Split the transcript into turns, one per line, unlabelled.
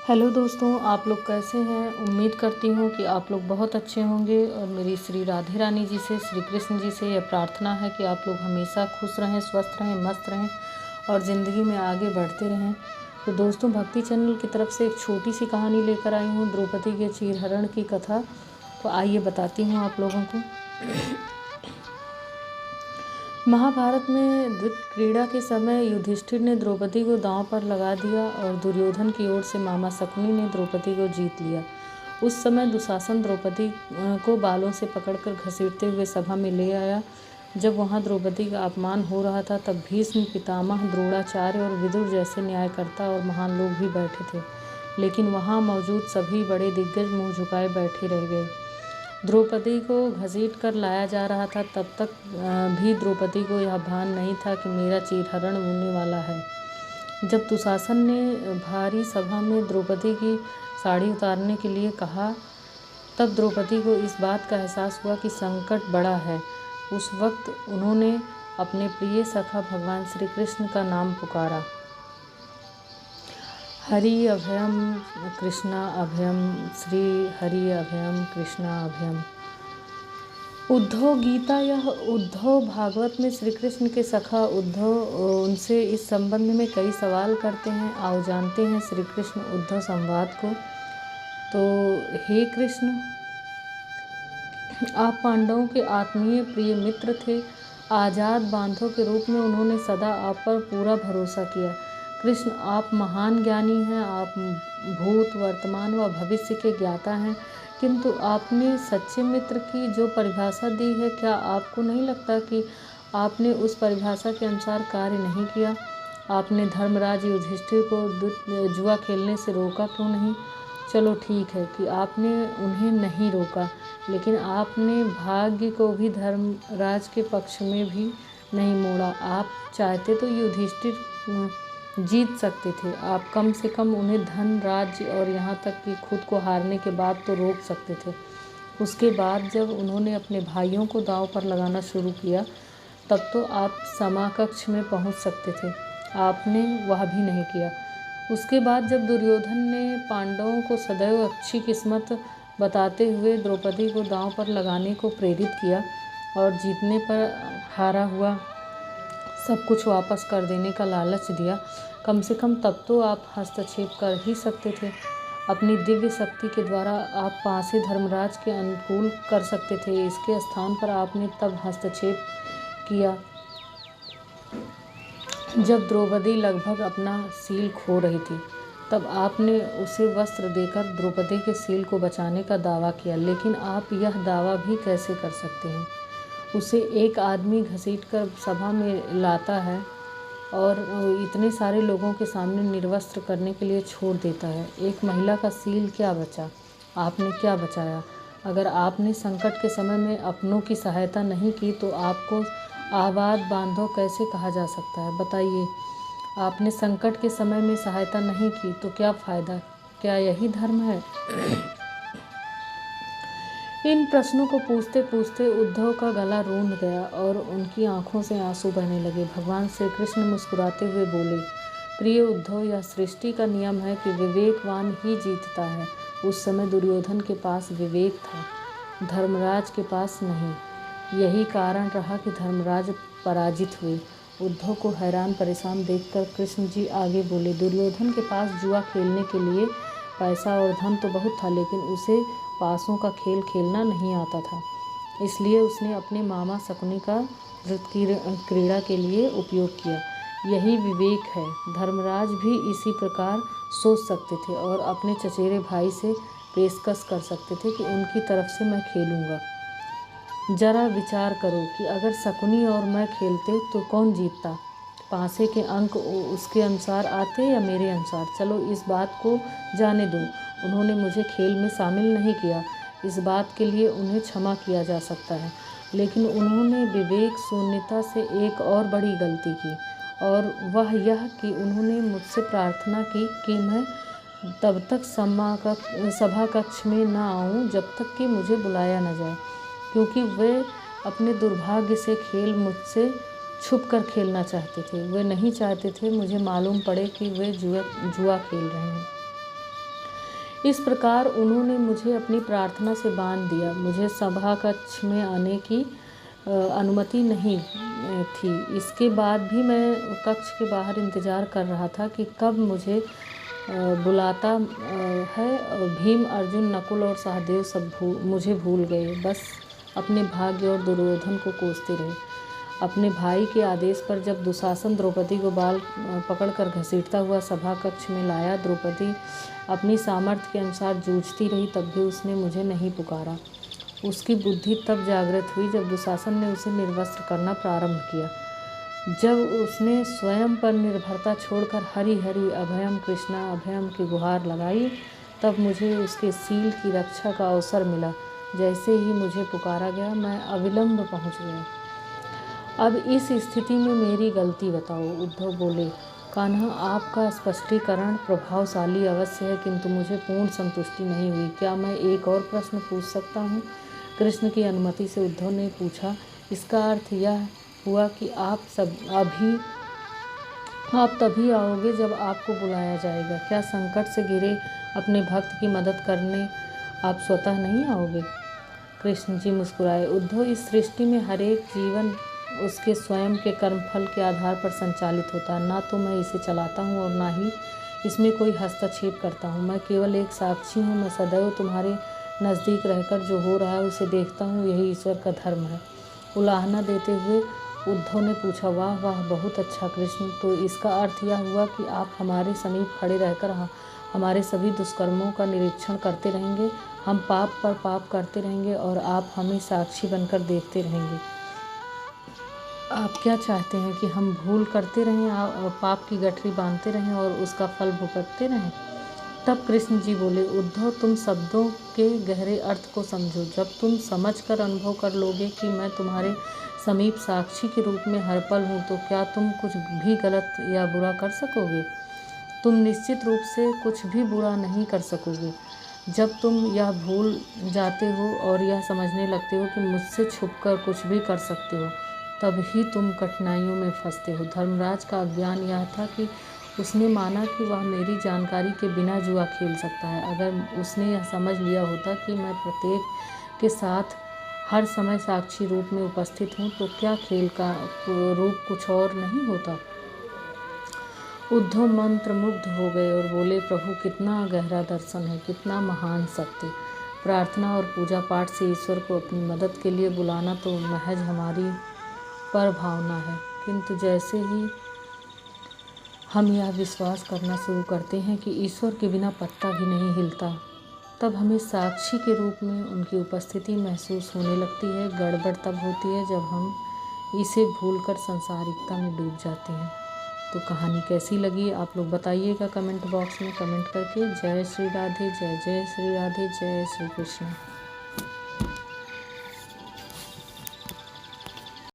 Hello दोस्तों, आप लोग कैसे हैं। उम्मीद करती हूँ कि आप लोग बहुत अच्छे होंगे और मेरी श्री राधे रानी जी से, श्री कृष्ण जी से यह प्रार्थना है कि आप लोग हमेशा खुश रहें, स्वस्थ रहें, मस्त रहें और ज़िंदगी में आगे बढ़ते रहें। तो दोस्तों, भक्ति चैनल की तरफ से एक छोटी सी कहानी लेकर आई हूँ, द्रौपदी के चीरहरण की कथा। तो आइए बताती हूँ आप लोगों को। महाभारत में द्वित क्रीड़ा के समय युधिष्ठिर ने द्रौपदी को दांव पर लगा दिया और दुर्योधन की ओर से मामा शकुनी ने द्रौपदी को जीत लिया। उस समय दुशासन द्रौपदी को बालों से पकड़कर घसीटते हुए सभा में ले आया। जब वहां द्रौपदी का अपमान हो रहा था, तब भीष्म, पितामह, द्रोणाचार्य और विदुर जैसे न्यायकर्ता और महान लोग भी बैठे थे, लेकिन वहां मौजूद सभी बड़े दिग्गज मुंह झुकाए बैठे रह गए। द्रौपदी को घसीट कर लाया जा रहा था, तब तक भी द्रौपदी को यह भान नहीं था कि मेरा चीरहरण होने वाला है। जब दुशासन ने भारी सभा में द्रौपदी की साड़ी उतारने के लिए कहा, तब द्रौपदी को इस बात का एहसास हुआ कि संकट बड़ा है। उस वक्त उन्होंने अपने प्रिय सखा भगवान श्री कृष्ण का नाम पुकारा। हरि अभयम कृष्णा अभयम, श्री हरि अभयम कृष्णा अभयम। उद्धव गीता। यह उद्धव भागवत में श्री कृष्ण के सखा उद्धव उनसे इस संबंध में कई सवाल करते हैं। आओ जानते हैं श्री कृष्ण उद्धव संवाद को। तो हे कृष्ण, आप पांडवों के आत्मीय प्रिय मित्र थे। आज़ाद बांधों के रूप में उन्होंने सदा आप पर पूरा भरोसा किया। कृष्ण, आप महान ज्ञानी हैं। आप भूत, वर्तमान व भविष्य के ज्ञाता हैं, किंतु आपने सच्चे मित्र की जो परिभाषा दी है, क्या आपको नहीं लगता कि आपने उस परिभाषा के अनुसार कार्य नहीं किया? आपने धर्मराज युधिष्ठिर को जुआ खेलने से रोका क्यों नहीं? चलो ठीक है कि आपने उन्हें नहीं रोका, लेकिन आपने भाग्य को भी धर्मराज के पक्ष में भी नहीं मोड़ा। आप चाहते तो युधिष्ठिर जीत सकते थे। आप कम से कम उन्हें धन, राज्य और यहाँ तक कि खुद को हारने के बाद तो रोक सकते थे। उसके बाद जब उन्होंने अपने भाइयों को दांव पर लगाना शुरू किया, तब तो आप समाकक्ष में पहुँच सकते थे। आपने वह भी नहीं किया। उसके बाद जब दुर्योधन ने पांडवों को सदैव अच्छी किस्मत बताते हुए द्रौपदी को दांव पर लगाने को प्रेरित किया और जीतने पर हारा हुआ सब कुछ वापस कर देने का लालच दिया, कम से कम तब तो आप हस्तक्षेप कर ही सकते थे। अपनी दिव्य शक्ति के द्वारा आप पासे धर्मराज के अनुकूल कर सकते थे। इसके स्थान पर आपने तब हस्तक्षेप किया जब द्रौपदी लगभग अपना सील खो रही थी। तब आपने उसे वस्त्र देकर द्रौपदी के सील को बचाने का दावा किया, लेकिन आप यह दावा भी कैसे कर सकते हैं? उसे एक आदमी घसीटकर सभा में लाता है और इतने सारे लोगों के सामने निर्वस्त्र करने के लिए छोड़ देता है। एक महिला का सील क्या बचा? आपने क्या बचाया? अगर आपने संकट के समय में अपनों की सहायता नहीं की, तो आपको आबाद बांधव कैसे कहा जा सकता है? बताइए। आपने संकट के समय में सहायता नहीं की तो क्या फ़ायदा? क्या यही धर्म है? इन प्रश्नों को पूछते पूछते उद्धव का गला रूंध गया और उनकी आंखों से आंसू बहने लगे। भगवान श्री कृष्ण मुस्कुराते हुए बोले, प्रिय उद्धव, यह सृष्टि का नियम है कि विवेकवान ही जीतता है। उस समय दुर्योधन के पास विवेक था, धर्मराज के पास नहीं। यही कारण रहा कि धर्मराज पराजित हुए। उद्धव को हैरान परेशान देखकर कृष्ण जी आगे बोले, दुर्योधन के पास जुआ खेलने के लिए पैसा और धन तो बहुत था, लेकिन उसे पासों का खेल खेलना नहीं आता था। इसलिए उसने अपने मामा शकुनी का क्रीड़ा के लिए उपयोग किया। यही विवेक है। धर्मराज भी इसी प्रकार सोच सकते थे और अपने चचेरे भाई से पेशकश कर सकते थे कि उनकी तरफ से मैं खेलूँगा। जरा विचार करो कि अगर शकुनी और मैं खेलते तो कौन जीतता? पासे के अंक उसके अनुसार आते या मेरे अनुसार? चलो इस बात को जाने दो। उन्होंने मुझे खेल में शामिल नहीं किया, इस बात के लिए उन्हें क्षमा किया जा सकता है, लेकिन उन्होंने विवेक शून्यता से एक और बड़ी गलती की, और वह यह कि उन्होंने मुझसे प्रार्थना की कि मैं तब तक सभा कक्ष में न आऊं जब तक कि मुझे बुलाया न जाए, क्योंकि वे अपने दुर्भाग्य से खेल मुझसे छुप कर खेलना चाहते थे। वे नहीं चाहते थे मुझे मालूम पड़े कि वे जुआ खेल रहे हैं। इस प्रकार उन्होंने मुझे अपनी प्रार्थना से बांध दिया। मुझे सभा कक्ष में आने की अनुमति नहीं थी। इसके बाद भी मैं कक्ष के बाहर इंतज़ार कर रहा था कि कब मुझे बुलाता है। भीम, अर्जुन, नकुल और सहदेव सब मुझे भूल गए, बस अपने भाग्य और दुर्योधन को कोसते रहे। अपने भाई के आदेश पर जब दुशासन द्रौपदी को बाल पकड़कर घसीटता हुआ सभा कक्ष में लाया, द्रौपदी अपनी सामर्थ्य के अनुसार जूझती रही, तब भी उसने मुझे नहीं पुकारा। उसकी बुद्धि तब जागृत हुई जब दुशासन ने उसे निर्वस्त्र करना प्रारंभ किया। जब उसने स्वयं पर निर्भरता छोड़कर हरि हरि अभयम कृष्णा अभयम की गुहार लगाई, तब मुझे उसके सील की रक्षा का अवसर मिला। जैसे ही मुझे पुकारा गया, मैं अविलंब पहुंच गया। अब इस स्थिति में मेरी गलती बताओ। उद्धव बोले, कान्हा, आपका स्पष्टीकरण प्रभावशाली अवश्य है, किंतु मुझे पूर्ण संतुष्टि नहीं हुई। क्या मैं एक और प्रश्न पूछ सकता हूँ? कृष्ण की अनुमति से उद्धव ने पूछा। इसका अर्थ यह हुआ कि आप तभी आओगे जब आपको बुलाया जाएगा। क्या संकट से घिरे अपने भक्त की मदद करने आप स्वतः नहीं आओगे? कृष्ण जी मुस्कुराए। उद्धव, इस सृष्टि में हर एक जीवन उसके स्वयं के कर्मफल के आधार पर संचालित होता है। ना तो मैं इसे चलाता हूँ और ना ही इसमें कोई हस्तक्षेप करता हूँ। मैं केवल एक साक्षी हूँ। मैं सदैव तुम्हारे नज़दीक रहकर जो हो रहा है उसे देखता हूँ। यही ईश्वर का धर्म है। उलाहना देते हुए उद्धव ने पूछा, वाह वाह, बहुत अच्छा कृष्ण। तो इसका अर्थ यह हुआ कि आप हमारे समीप खड़े रहकर हमारे सभी दुष्कर्मों का निरीक्षण करते रहेंगे। हम पाप पर पाप करते रहेंगे और आप हमें साक्षी बनकर देखते रहेंगे। आप क्या चाहते हैं कि हम भूल करते रहें, पाप की गठरी बांधते रहें और उसका फल भुगतते रहें? तब कृष्ण जी बोले, उद्धव, तुम शब्दों के गहरे अर्थ को समझो। जब तुम समझकर अनुभव कर लोगे कि मैं तुम्हारे समीप साक्षी के रूप में हर पल हूँ, तो क्या तुम कुछ भी गलत या बुरा कर सकोगे? तुम निश्चित रूप से कुछ भी बुरा नहीं कर सकोगे। जब तुम यह भूल जाते हो और यह समझने लगते हो कि मुझसे छुपकर कुछ भी कर सकते हो, तब ही तुम कठिनाइयों में फंसते हो। धर्मराज का अज्ञान यह था कि उसने माना कि वह मेरी जानकारी के बिना जुआ खेल सकता है। अगर उसने यह समझ लिया होता कि मैं प्रत्येक के साथ हर समय साक्षी रूप में उपस्थित हूँ, तो क्या खेल का रूप कुछ और नहीं होता? उद्धव मंत्रमुग्ध हो गए और बोले, प्रभु, कितना गहरा दर्शन है, कितना महान सत्य। प्रार्थना और पूजा पाठ से ईश्वर को अपनी मदद के लिए बुलाना तो महज हमारी पर भावना है, किंतु जैसे ही हम यह विश्वास करना शुरू करते हैं कि ईश्वर के बिना पत्ता भी नहीं हिलता, तब हमें साक्षी के रूप में उनकी उपस्थिति महसूस होने लगती है। गड़बड़ तब होती है जब हम इसे भूलकर संसारिकता में डूब जाते हैं। तो कहानी कैसी लगी आप लोग बताइएगा कमेंट बॉक्स में कमेंट करके। जय श्री राधे, जय जय श्री राधे, जय श्री कृष्ण।